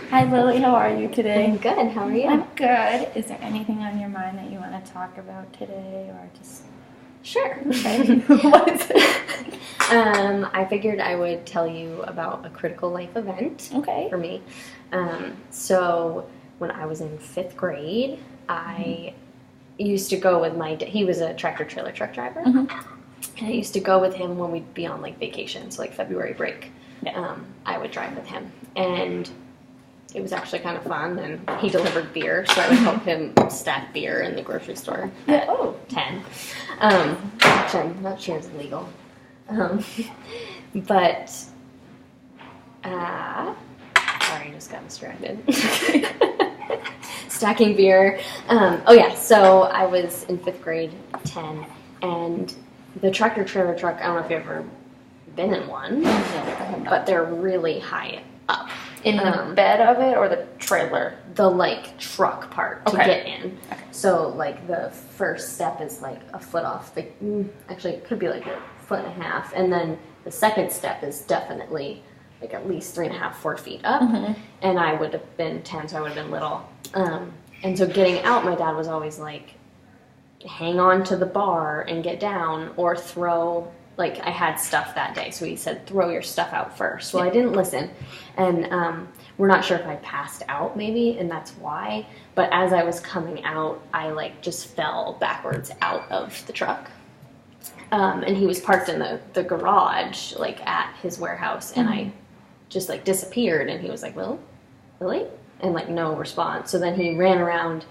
Hi Lily, how are you today? I'm good. How are you? I'm good. Is there anything on your mind that you want to talk about today, or just Sure. okay? What is it? I figured I would tell you about a critical life event Okay. for me. So when I was in 5th grade, I used to go with he was a tractor trailer truck driver. And I used to go with him when we'd be on like vacation, so like February break. Yeah. I would drive with him, and it was actually kind of fun. And he delivered beer, so I would help him stack beer in the grocery store at 10. Which I'm not sure is legal. But sorry, I just got distracted. Stacking beer. So I was in 5th grade, 10, and the tractor trailer truck, I don't know if you've ever been in one, but they're really high up. In the bed of it or the trailer? The like truck part to get in. Okay. So like the first step is like a foot off. Actually, it could be like a foot and a half, and then the second step is definitely like at least 3.5, 4 feet up. And I would have been 10, so I would have been little. And so getting out, my dad was always like, hang on to the bar and get down, or throw, like I had stuff that day, so he said throw your stuff out first. Well, I didn't listen, and we're not sure if I passed out maybe, and that's why, but as I was coming out, I like just fell backwards out of the truck. And he was parked in the garage, like at his warehouse, and I just like disappeared, and he was like, Lily? And like no response. So then he ran around,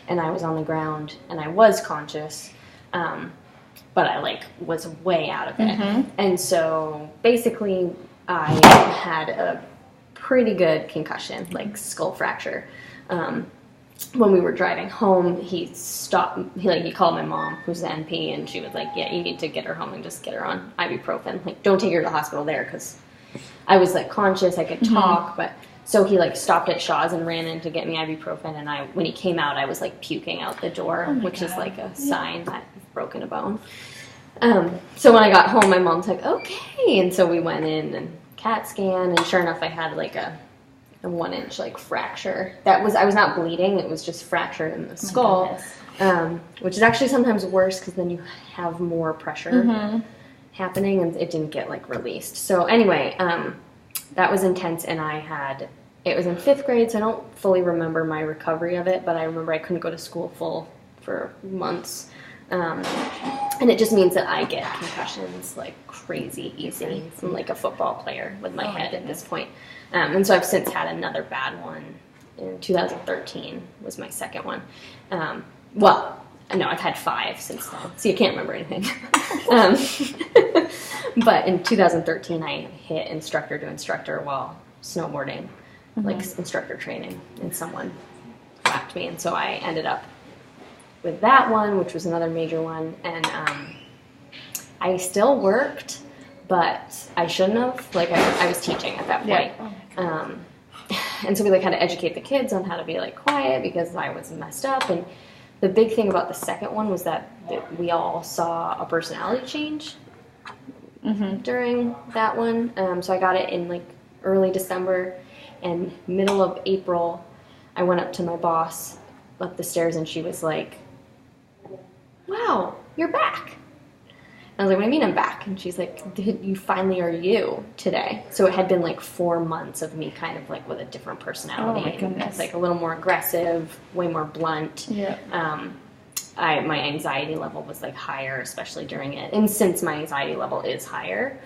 and I was on the ground, and I was conscious, but I like was way out of it. And so basically I had a pretty good concussion, like skull fracture. When we were driving home, he stopped. He called my mom, who's the NP, and she was like, "Yeah, you need to get her home and just get her on ibuprofen. Like, don't take her to the hospital there," because I was like conscious, I could talk, but so he like stopped at Shaw's and ran in to get me ibuprofen. And when he came out, I was like puking out the door, which is like a sign that I've broken a bone. So when I got home, my mom's like, "Okay," and so we went in and CAT scan, and sure enough, I had like a 1-inch like fracture. I was not bleeding; it was just fractured in the skull, which is actually sometimes worse because then you have more pressure happening, and it didn't get like released. So anyway, that was intense, and it was in 5th grade, so I don't fully remember my recovery of it, but I remember I couldn't go to school for months. And it just means that I get concussions like crazy easy. I'm like a football player with my head at this point. And so I've since had another bad one in 2013 was my second one. Well, no, I've had 5 since then, so you can't remember anything. But in 2013, I hit instructor to instructor while snowboarding, like instructor training, and someone whacked me, and so I ended up with that one, which was another major one, and I still worked, but I shouldn't have. Like I was teaching at that point, and so we like had to educate the kids on how to be like quiet because I was messed up. And the big thing about the second one was that we all saw a personality change during that one. So I got it in like early December, and middle of April, I went up to my boss up the stairs, and she was like, "Wow, you're back." I was like, "What do you mean I'm back?" And she's like, "You finally are you today." So it had been like 4 months of me kind of like with a different personality. Oh my goodness. It's like a little more aggressive, way more blunt. Yeah. My anxiety level was like higher, especially during it. And since my anxiety level is higher,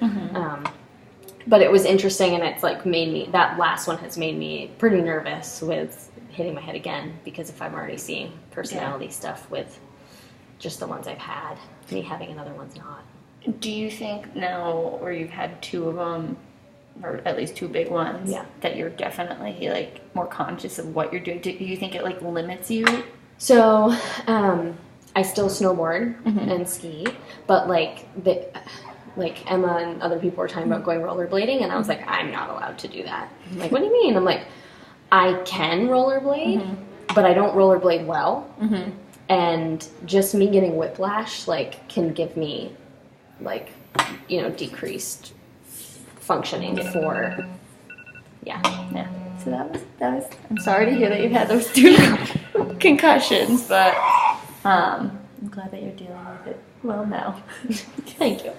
but it was interesting, and it's like that last one has made me pretty nervous with hitting my head again, because if I'm already seeing personality stuff with just the ones I've had, me having another one's not. Do you think now, where you've had 2 of them, or at least 2 big ones, that you're definitely like more conscious of what you're doing? Do you think it like limits you? So, I still snowboard and ski, but like Emma and other people were talking about going rollerblading, and I was like, I'm not allowed to do that. I'm like, what do you mean? I'm like, I can rollerblade, but I don't rollerblade well. And just me getting whiplash, like, can give me, like, decreased functioning for So that was. I'm sorry to hear that you've had those 2 concussions, but I'm glad that you're dealing with it well now. Thank you.